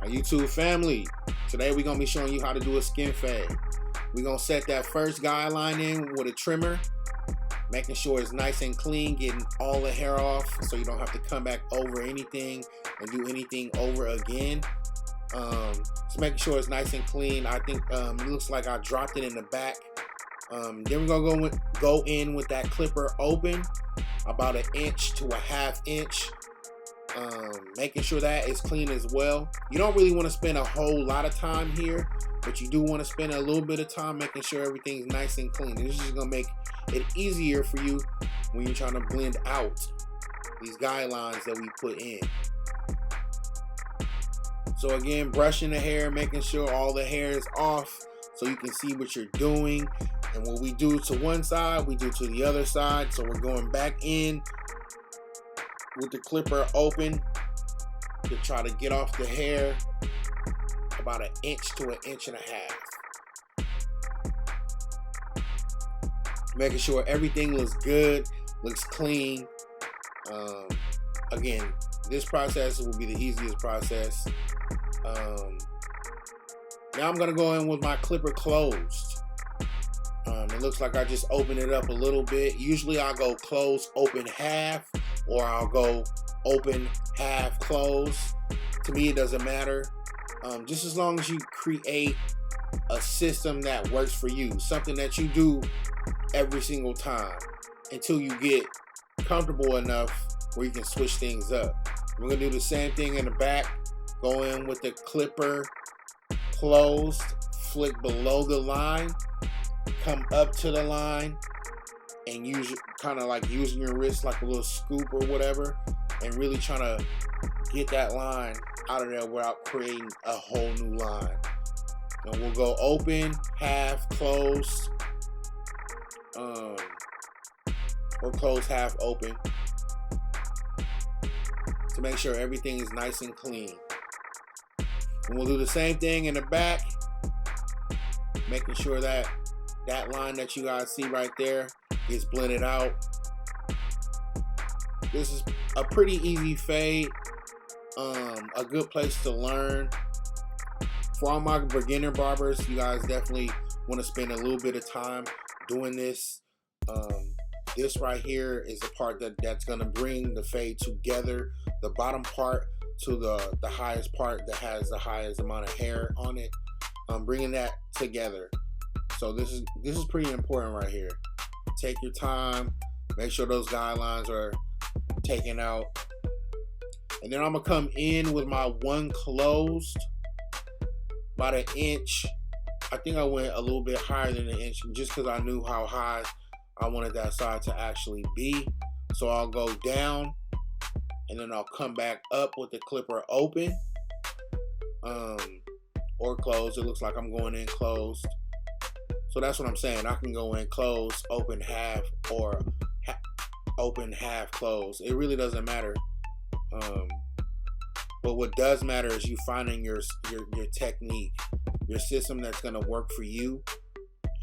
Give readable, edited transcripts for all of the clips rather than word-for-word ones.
My YouTube family, today we're going to be showing you how to do a skin fade. We're going to set that first guideline in with a trimmer, making sure it's nice and clean, getting all the hair off so you don't have to come back over anything and do anything over again. So making sure it's nice and clean. I think it looks like I dropped it in the back. Then we're going to go in with that clipper open, about 1 inch to 1/2 inch. Making sure that is clean as well. You don't really want to spend a whole lot of time here, but you do want to spend a little bit of time making sure everything's nice and clean. This is just going to make it easier for you when you're trying to blend out these guidelines that we put in. So again, brushing the hair, making sure all the hair is off so you can see what you're doing. And what we do to one side, we do to the other side. So we're going back in with the clipper open to try to get off the hair about 1 inch to 1.5 inches. Making sure everything looks good, looks clean. Again, this process will be the easiest process. Now I'm gonna go in with my clipper closed. It looks like I just opened it up a little bit. Usually I'll go close, open half, or I'll go open, half, close. To me, it doesn't matter. Just as long as you create a system that works for you, something that you do every single time until you get comfortable enough where you can switch things up. We're gonna do the same thing in the back. Go in with the clipper closed, flick below the line, come up to the line, and use kind of like using your wrist like a little scoop or whatever, and really trying to get that line out of there without creating a whole new line. And we'll go open, half, closed, or close, half, open, to make sure everything is nice and clean. And we'll do the same thing in the back, making sure that that line that you guys see right there is blended out. This is a pretty easy fade, a good place to learn. For all my beginner barbers, you guys definitely want to spend a little bit of time doing this. This right here is the part that's going to bring the fade together. The bottom part to the highest part that has the highest amount of hair on it. Bringing that together. So this is pretty important right here. Take your time. Make sure those guidelines are taken out. And then I'm going to come in with my one closed, about 1 inch. I think I went a little bit higher than 1 inch just because I knew how high I wanted that side to actually be. So I'll go down and then I'll come back up with the clipper open, or closed. It looks like I'm going in closed. So that's what I'm saying. I can go in closed, open half, or open half, closed. It really doesn't matter. But what does matter is you finding your technique, your system that's gonna work for you.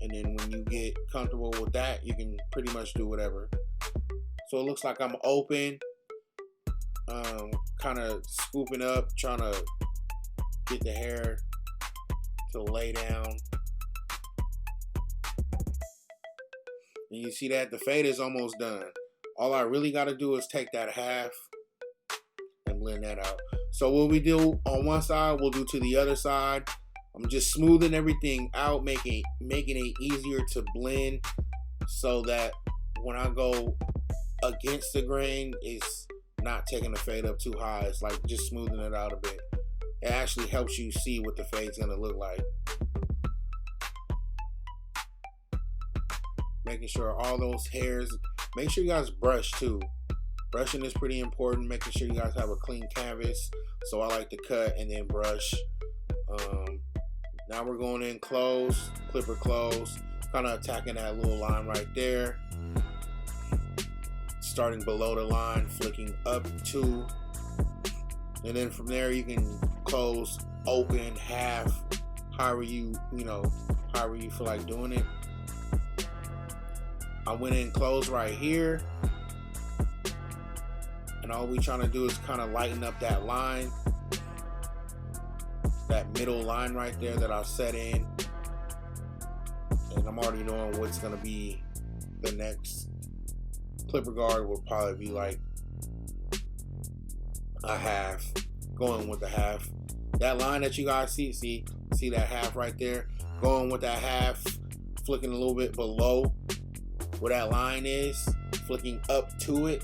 And then when you get comfortable with that, you can pretty much do whatever. So it looks like I'm open, kind of scooping up, trying to get the hair to lay down. And you see that the fade is almost done. All I really got to do is take that half and blend that out. So what we do on one side, we'll do to the other side. I'm just smoothing everything out, making it easier to blend, so that when I go against the grain, it's not taking the fade up too high. It's like just smoothing it out a bit. It actually helps you see what the fade's gonna look like. Making sure all those hairs, make sure you guys brush too. Brushing is pretty important, making sure you guys have a clean canvas. So I like to cut and then brush. Now we're going in close, clipper close, kind of attacking that little line right there. Starting below the line, flicking up to, and then from there you can close, open, half, however you feel like doing it. I went in close right here, and all we trying to do is kind of lighten up that line. that middle line right there that I'll set in. And I'm already knowing what's going to be the next clipper guard. Will probably be like a half, going with the half. That line that you guys see that half right there, going with that half, flicking a little bit below where that line is, flicking up to it.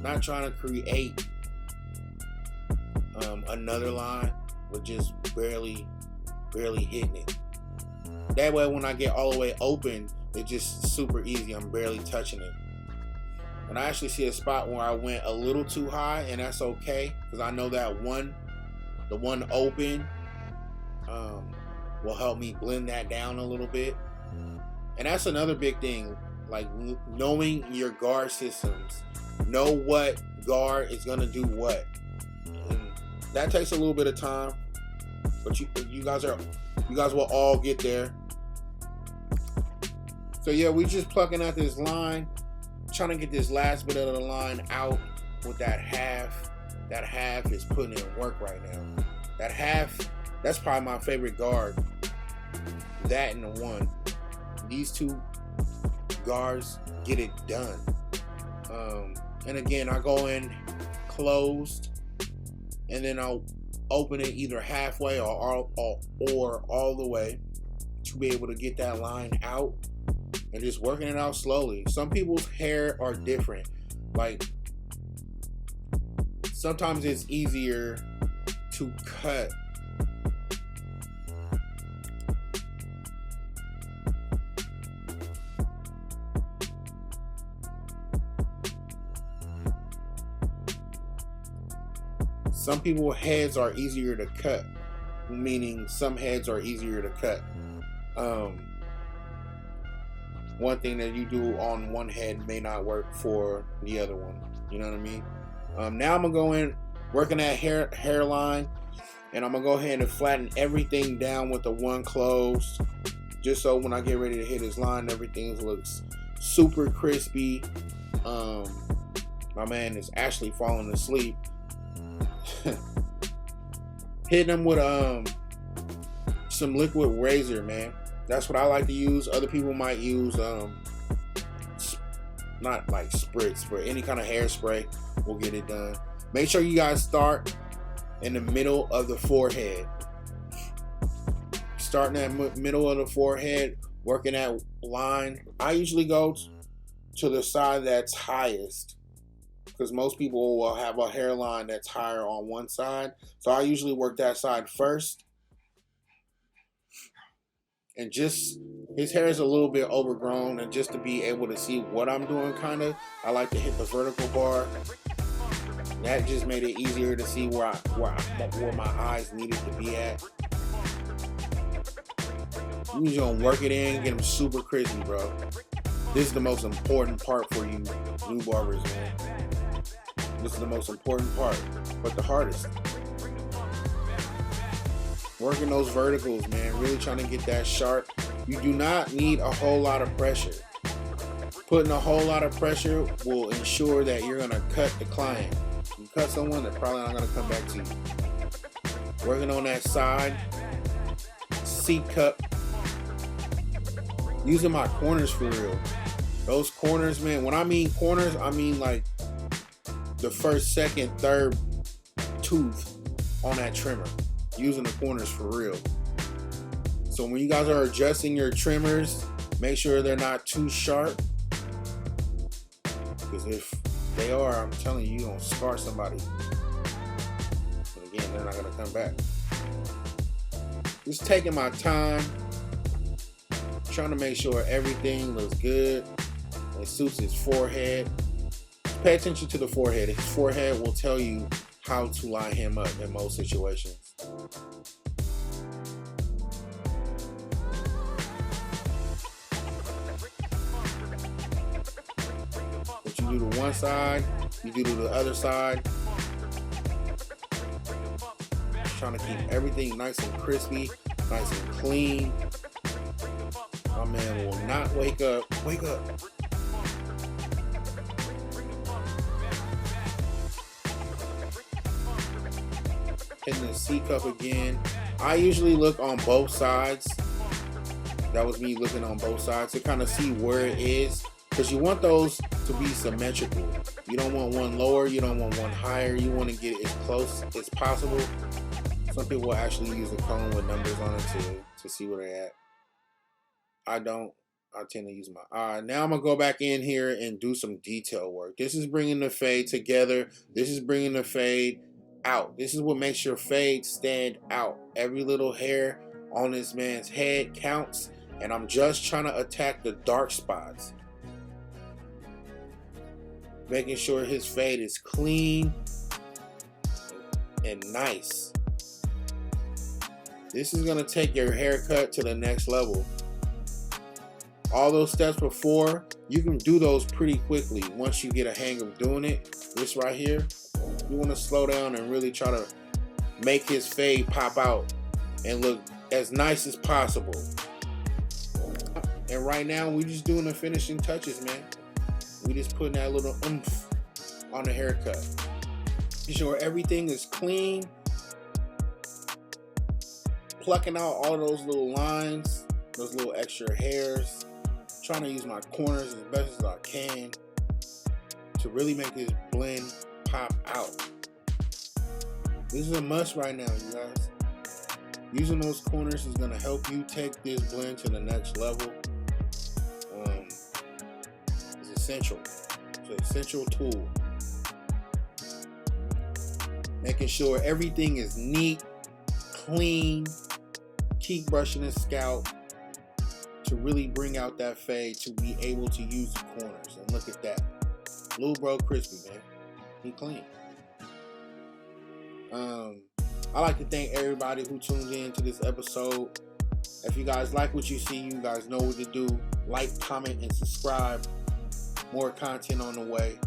Not trying to create another line, but just barely hitting it. That way when I get all the way open, it's just super easy. I'm barely touching it. And I actually see a spot where I went a little too high, and that's okay, because I know that the one open will help me blend that down a little bit. And that's another big thing, like knowing your guard systems. Know what guard is gonna do what. And that takes a little bit of time, but you guys will all get there. So yeah, we just plucking out this line, trying to get this last bit of the line out with that half. That half is putting in work right now. That half, that's probably my favorite guard. That and the one. These two guards get it done. And again, I go in closed, and then I'll open it either halfway or all the way to be able to get that line out, and just working it out slowly. Some people's hair are different. Like, sometimes it's easier to cut some people's heads are easier to cut, meaning some heads are easier to cut. One thing that you do on one head may not work for the other one. You know what I mean? Now I'm gonna go in, working that hairline, and I'm gonna go ahead and flatten everything down with the one closed, just so when I get ready to hit his line, everything looks super crispy. My man is actually falling asleep. Hitting him with some liquid razor, man. That's what I like to use. Other people might use not like spritz, but any kind of hairspray will get it done. Make sure you guys start in the middle of the forehead. Starting at middle of the forehead, working that line. I usually go to the side that's highest, because most people will have a hairline that's higher on one side. So I usually work that side first. And just, his hair is a little bit overgrown, and just to be able to see what I'm doing, kind of, I like to hit the vertical bar. That just made it easier to see where my eyes needed to be at. You just gonna work it in, get them super crispy, bro. This is the most important part for you new barbers, man. This is the most important part, but the hardest. Working those verticals, man. Really trying to get that sharp. You do not need a whole lot of pressure. Putting a whole lot of pressure will ensure that you're gonna cut the client. You cut someone, they're probably not gonna come back to you. Working on that side, C cup. Using my corners for real. Those corners, man. When I mean corners, I mean like the first, second, third tooth on that trimmer. Using the corners for real. So when you guys are adjusting your trimmers, make sure they're not too sharp, because if they are, I'm telling you, you're gonna scar somebody. But again, they're not gonna come back. Just taking my time, trying to make sure everything looks good. It suits his forehead. Pay attention to the forehead. His forehead will tell you how to line him up in most situations. What you do to one side, you do to the other side. Just trying to keep everything nice and crispy, nice and clean. My man will not wake up. Wake up. hitting the C cup again. I usually look on both sides. That was me looking on both sides to kind of see where it is, because you want those to be symmetrical. You don't want one lower, you don't want one higher. You want to get it as close as possible. Some people will actually use a cone with numbers on it to see where they're at. I don't. I tend to use my eye. Now I'm going to go back in here and do some detail work. This is bringing the fade together. This is bringing the fade out. This is what makes your fade stand out. Every little hair on this man's head counts. And I'm just trying to attack the dark spots. Making sure his fade is clean and nice. This is going to take your haircut to the next level. All those steps before, you can do those pretty quickly once you get a hang of doing it. This right here, you want to slow down and really try to make his fade pop out and look as nice as possible. And right now, we're just doing the finishing touches, man. We just putting that little oomph on the haircut. Make sure everything is clean. Plucking out all those little lines, those little extra hairs. Trying to use my corners as best as I can to really make this blend pop out. This is a must right now, you guys. Using those corners is going to help you take this blend to the next level. It's essential. It's an essential tool. Making sure everything is neat, clean. Keep brushing the scalp to really bring out that fade, to be able to use the corners. And look at that. Little bro crispy, man. He clean. I like to thank everybody who tuned in to this episode. If you guys like what you see, you guys know what to do. Like, comment, and subscribe. More content on the way.